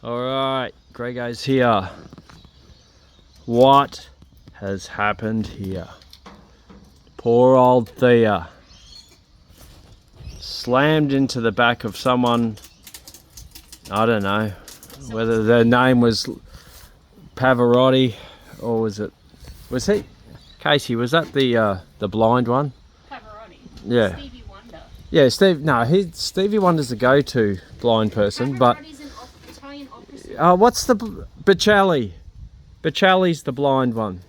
Alright, Grego's here. What has happened here? Poor old Theia. Slammed into the back of someone, I don't know, whether their name was Pavarotti or was he? Casey, was that the blind one? Pavarotti. Yeah. Stevie Wonder. Yeah, Stevie Wonder's the go-to blind person, but Pavarotti's an Italian opera singer. what's the Bocelli? Bocelli's the blind one.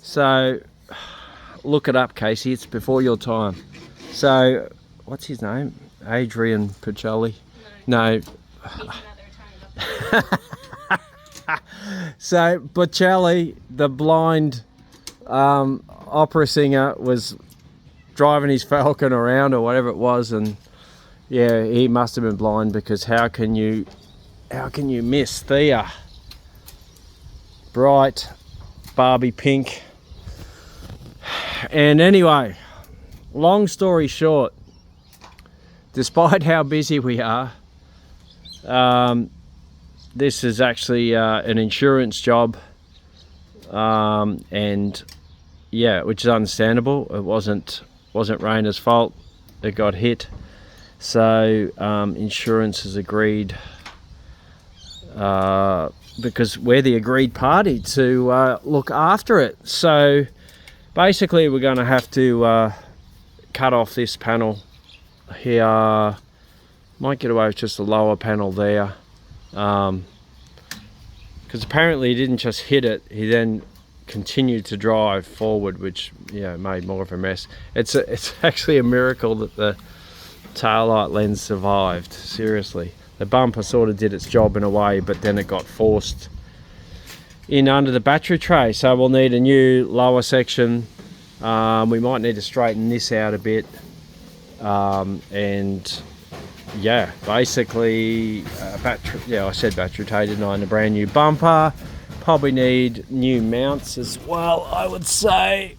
So look it up, Casey. It's before your time. So what's his name? Adrian Bocelli? No. He's another Italian opera So Bocelli, the blind opera singer, was driving his Falcon around or whatever it was, and yeah, he must have been blind, because how can you miss Theia? Bright Barbie pink. And anyway, long story short, despite how busy we are, this is actually an insurance job, and yeah, which is understandable. It wasn't Raina's fault. It got hit, so insurance has agreed, because we're the agreed party to look after it. So basically we're going to have to cut off this panel here. Might get away with just the lower panel there, because apparently he didn't just hit it, he then continued to drive forward, which made more of a mess. It's actually a miracle that the taillight lens survived. Seriously, the bumper sort of did its job in a way, but then it got forced in under the battery tray, so we'll need a new lower section. We might need to straighten this out a bit, and yeah, basically I said battery tray, didn't I? And a brand new bumper. Probably need new mounts as well, I would say.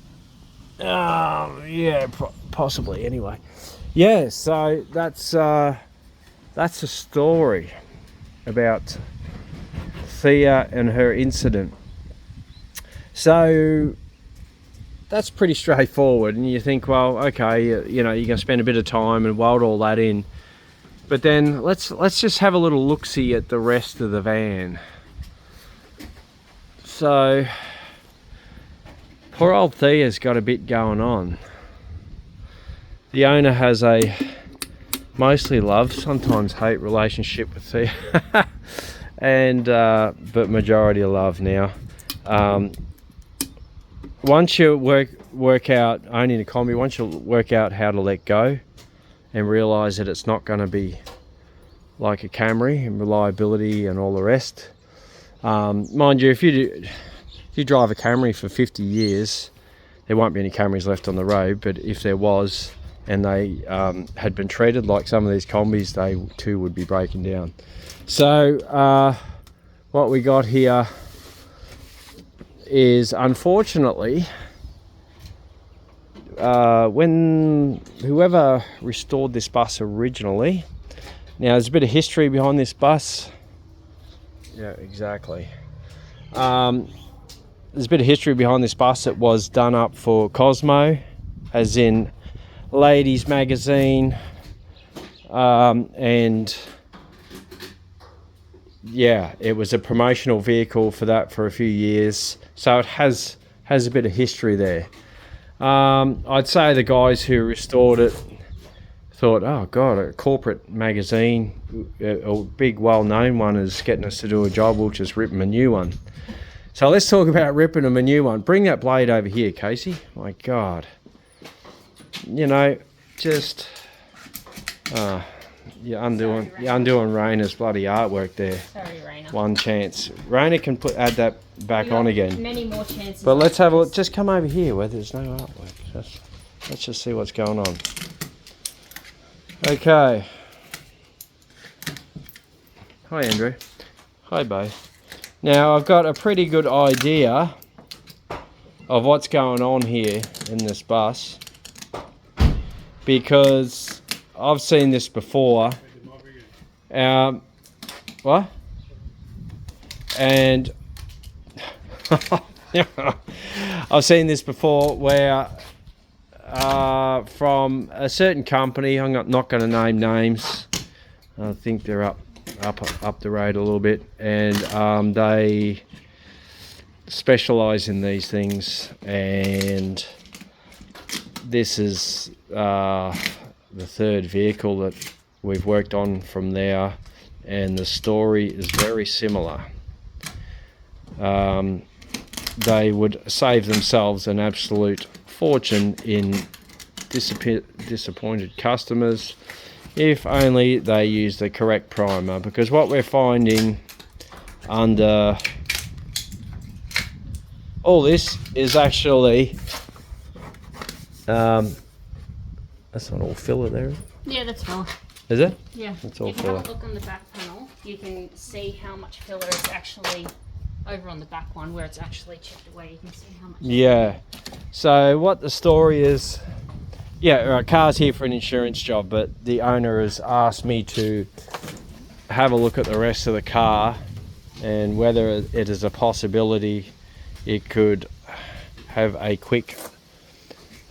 Possibly anyway. Yeah, so that's a story about Theia and her incident. So that's pretty straightforward, and you think, well, okay, you're going to spend a bit of time and weld all that in, but then let's just have a little look-see at the rest of the van. So poor old Theia's got a bit going on. The owner has a mostly love, sometimes hate relationship with Theia, and but majority of love now. Once you work out, owning a combi, once you work out how to let go and realize that it's not going to be like a Camry and reliability and all the rest. Mind you, if you drive a Camry for 50 years, there won't be any Camrys left on the road, but if there was, and they had been treated like some of these combis, they too would be breaking down. So what we got here is, unfortunately, when whoever restored this bus originally, now there's a bit of history behind this bus. Yeah, exactly. There's a bit of history behind this bus. It was done up for Cosmo, as in ladies magazine, and yeah, it was a promotional vehicle for that for a few years. So it has a bit of history there. I'd say the guys who restored it thought, oh god, a corporate magazine, a big well-known one, is getting us to do a job, we'll just rip them a new one. So let's talk about ripping them a new one. Bring that blade over here, Casey. My god, just you're undoing Raina's bloody artwork there. Sorry, Raina. One chance. Raina can add that back on again. Many more chances. But let's have a look. Just come over here where there's no artwork. Let's just see what's going on. Okay. Hi, Andrew. Hi, Bo. Now, I've got a pretty good idea of what's going on here in this bus, because I've seen this before. What? And I've seen this before where from a certain company, I'm not going to name names. I think they're up the road a little bit, and they specialize in these things. And this is the third vehicle that we've worked on from there, and the story is very similar. They would save themselves an absolute fortune in disappointed customers if only they use the correct primer, because what we're finding under all this is actually that's not all filler there, Yeah, that's filler. is it? Yeah. It's all if you filler. have a look on the back panel, you can see how much filler is actually over on the back one, where it's actually chipped away. You can see how much. Yeah. So what the story is, yeah, car's here for an insurance job, but the owner has asked me to have a look at the rest of the car and whether it is a possibility it could have a quick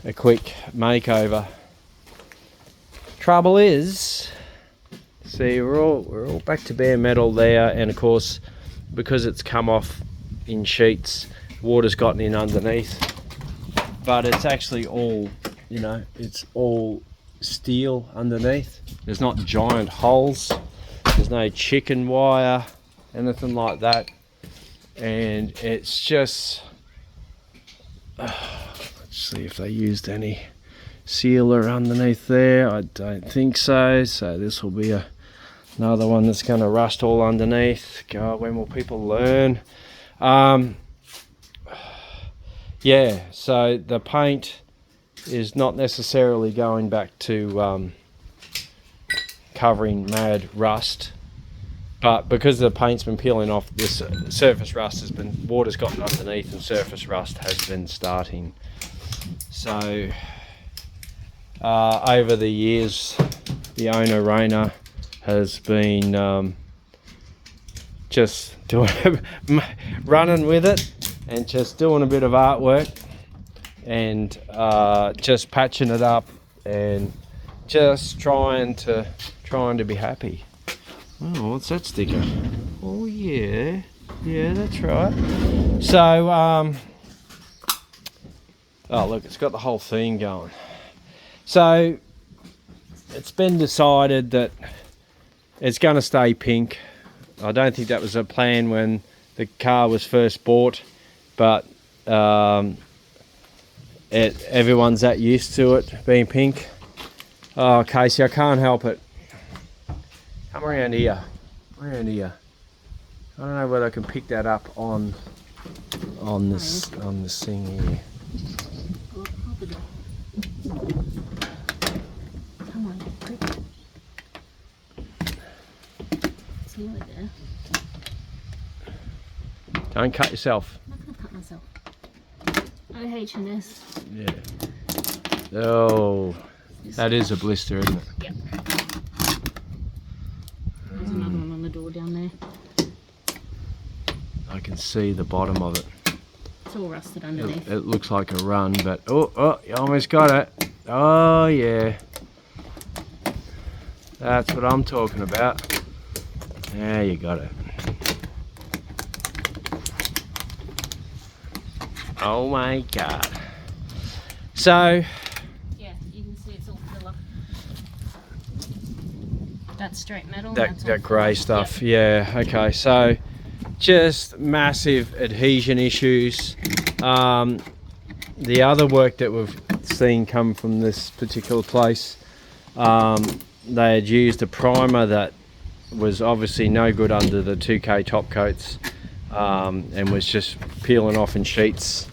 makeover. Trouble is, see, we're all back to bare metal there, and of course, because it's come off in sheets, water's gotten in underneath, but it's actually all, you know, it's all steel underneath. There's not giant holes, there's no chicken wire, anything like that, and it's just let's see if they used any sealer underneath there. I don't think so. So this will be another one that's going to rust all underneath. God, when will people learn? Yeah, so the paint is not necessarily going back to covering mad rust, but because the paint's been peeling off, this surface rust has been, water's gotten underneath and surface rust has been starting. So over the years, the owner Raina has been just doing running with it and just doing a bit of artwork and just patching it up and just trying to be happy. Oh, what's that sticker? Oh yeah, that's right. So oh look, it's got the whole theme going. So it's been decided that it's going to stay pink. I don't think that was a plan when the car was first bought, but everyone's that used to it being pink. Oh, Casey, I can't help it. Come around here. Around here. I don't know whether I can pick that up on this thing here. Come on, quick. It's nearly there. Don't cut yourself. I'm not gonna cut myself. OH&S. Yeah. Oh, that is a blister, isn't it? Yep. There's another one on the door down there. I can see the bottom of it. It's all rusted underneath. It looks like a run, but oh, you almost got it. Oh yeah. That's what I'm talking about. Yeah, you got it. Oh my God. So, Yeah, you can see it's all filler. That's straight metal. that grey stuff, yeah, okay, so just massive adhesion issues. The other work that we've seen come from this particular place, they had used a primer that was obviously no good under the 2K top coats, and was just peeling off in sheets.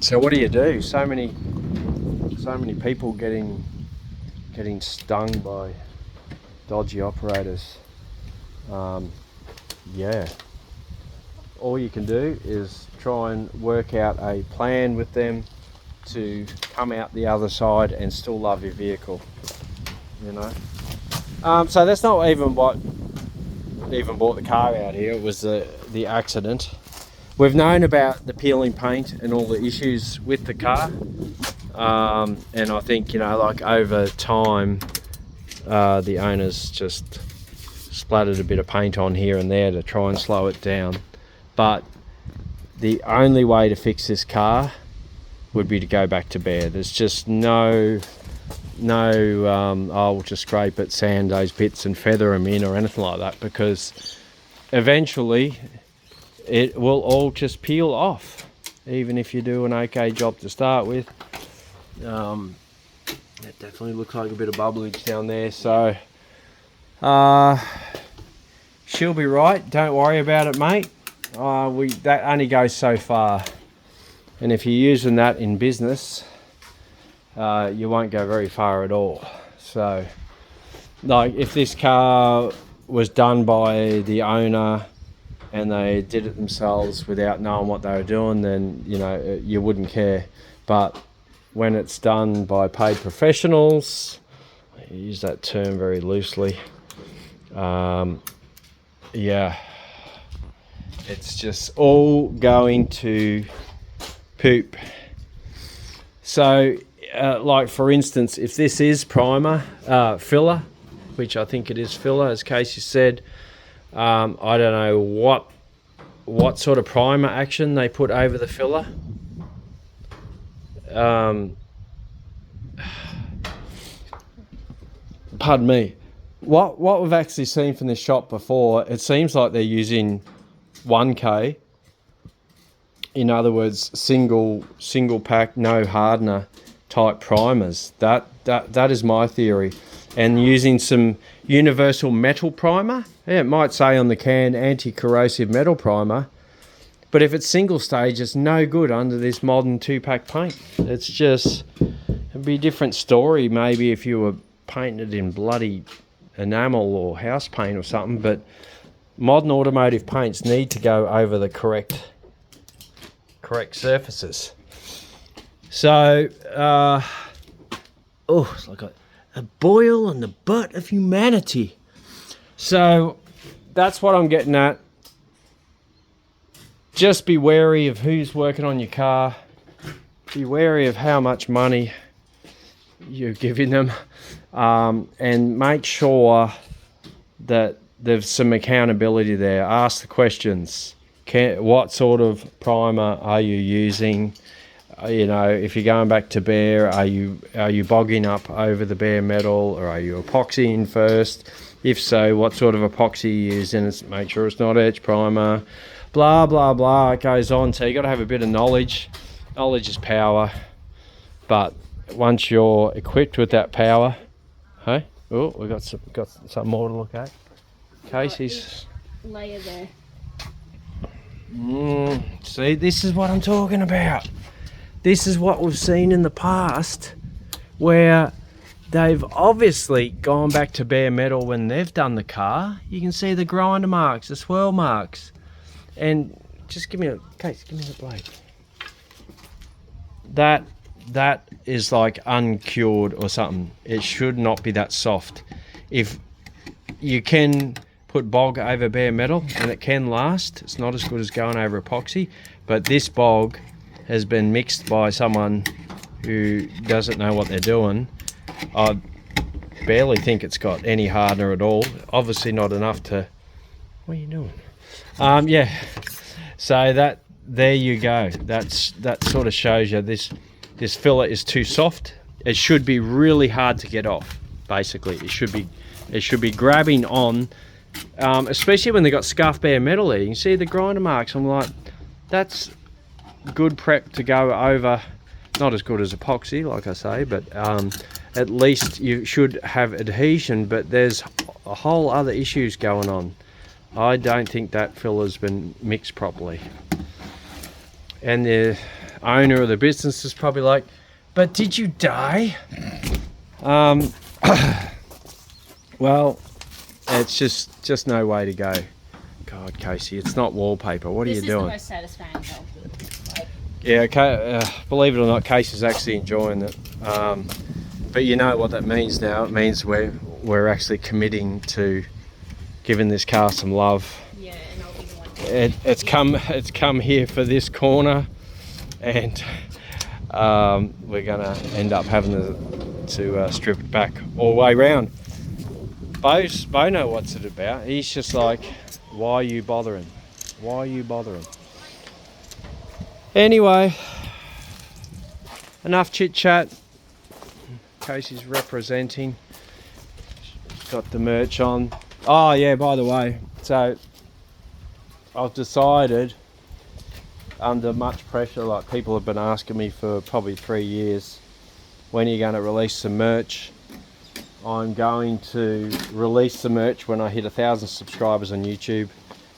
So what do you do? So many people getting stung by dodgy operators. Yeah, all you can do is try and work out a plan with them to come out the other side and still love your vehicle, you know. So that's not even what even bought the car out here. It was the accident. We've known about the peeling paint and all the issues with the car, and I think, you know, like over time, the owners just splattered a bit of paint on here and there to try and slow it down. But the only way to fix this car would be to go back to bare. There's just no I'll just scrape it, sand those bits and feather them in or anything like that, because eventually it will all just peel off, even if you do an okay job to start with. It definitely looks like a bit of bubblage down there, so she'll be right. Don't worry about it, mate. That only goes so far, and if you're using that in business, you won't go very far at all. So, like, if this car was done by the owner and they did it themselves without knowing what they were doing, then, you know, you wouldn't care. But when it's done by paid professionals, I use that term very loosely, yeah, it's just all going to poop. So, like for instance, if this is primer, filler, which I think it is filler, as Casey said, I don't know what sort of primer action they put over the filler. Pardon me. What we've actually seen from this shop before, it seems like they're using 1K. In other words, single pack, no hardener type primers. That is my theory. And using some universal metal primer. Yeah, it might say on the can anti-corrosive metal primer, but if it's single stage, it's no good under this modern 2-pack paint. It's just, it'd be a different story maybe if you were painting it in bloody enamel or house paint or something, but modern automotive paints need to go over the correct surfaces. So, it's like a boil on the butt of humanity. So, that's what I'm getting at. Just be wary of who's working on your car. Be wary of how much money you're giving them. And make sure that there's some accountability there. Ask the questions. What sort of primer are you using? You know, if you're going back to bare, are you bogging up over the bare metal, or are you epoxying first? If so, what sort of epoxy you using? Make sure it's not edge primer. Blah blah blah. It goes on. So you got to have a bit of knowledge. Knowledge is power. But once you're equipped with that power, hey, oh, we got some more to look at. Casey's layer there. See, this is what I'm talking about. This is what we've seen in the past, where they've obviously gone back to bare metal when they've done the car. You can see the grinder marks, the swirl marks. And just give me the blade. That is like uncured or something. It should not be that soft. If you can put bog over bare metal and it can last, it's not as good as going over epoxy, but this bog has been mixed by someone who doesn't know what they're doing. I barely think it's got any hardener at all. Obviously not enough to... What are you doing? Yeah. So there you go. That sort of shows you this filler is too soft. It should be really hard to get off. Basically, it should be grabbing on, especially when they got scuffed bare metal there. You can see the grinder marks. I'm like, that's good prep to go over. Not as good as epoxy, like I say, but at least you should have adhesion. But there's a whole other issues going on. I don't think that filler's been mixed properly. And the owner of the business is probably like, but did you die? Well, it's just no way to go. God, Casey, it's not wallpaper. What are you doing? This is the most satisfying job. Yeah, okay, believe it or not, Casey's actually enjoying it. But you know what that means now. It means we're actually committing to giving this car some love. Yeah, and I'll be the one. It's come here for this corner, and we're gonna end up having to strip it back all the way round. Bo know what's it about. He's just like, why are you bothering? Why are you bothering? Anyway, enough chit chat. Casey's representing. She's got the merch on. Oh yeah, by the way, so I've decided, under much pressure, like people have been asking me for probably 3 years, when are you going to release some merch? I'm going to release the merch when I hit 1,000 subscribers on YouTube.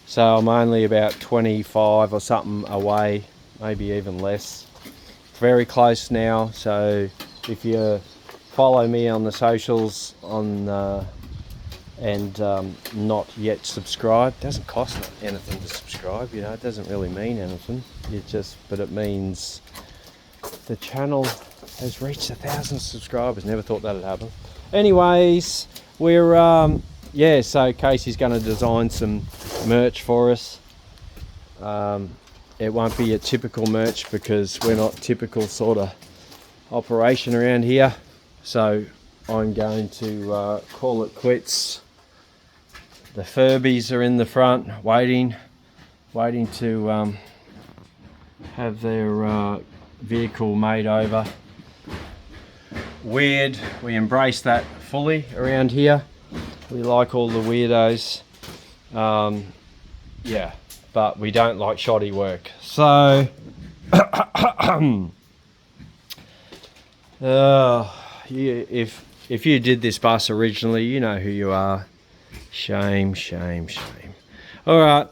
So I'm only about 25 or something away, maybe even less. Very close now. So if you follow me on the socials and not yet subscribed, doesn't cost anything to subscribe. You know, it doesn't really mean anything. But it means the channel has reached 1,000 subscribers. Never thought that'd happen. Anyways, we're yeah, so Casey's going to design some merch for us. It won't be a typical merch because we're not typical sort of operation around here. So I'm going to call it quits. The Furbies are in the front waiting to have their vehicle made over. Weird, we embrace that fully around here. We like all the weirdos, yeah, but we don't like shoddy work. So if you did this bus originally, you know who you are. Shame, shame, shame. All right,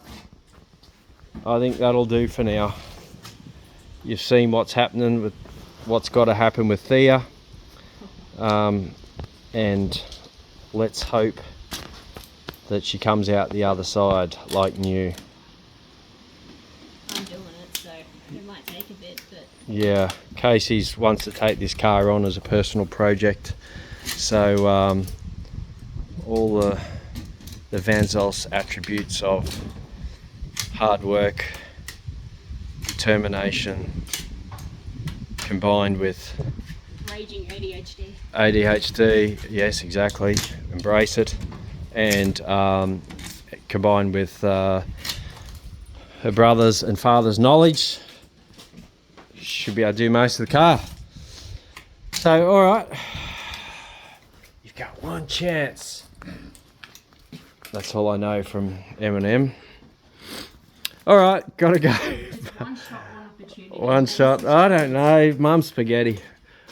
I think that'll do for now. You've seen what's happening with what's got to happen with Theia. And let's hope that she comes out the other side like new. I'm doing it, so it might take a bit, but yeah, Casey's wants to take this car on as a personal project, so all the Van Zolf's attributes of hard work, determination, combined with raging ADHD, yes, exactly. Embrace it, and combined with her brother's and father's knowledge, should be able to do most of the car. So, all right, you've got one chance. That's all I know from Eminem. All right, gotta go. one shot, one opportunity. One shot. I don't know. Mum's spaghetti.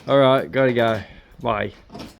All right, gotta go. Bye.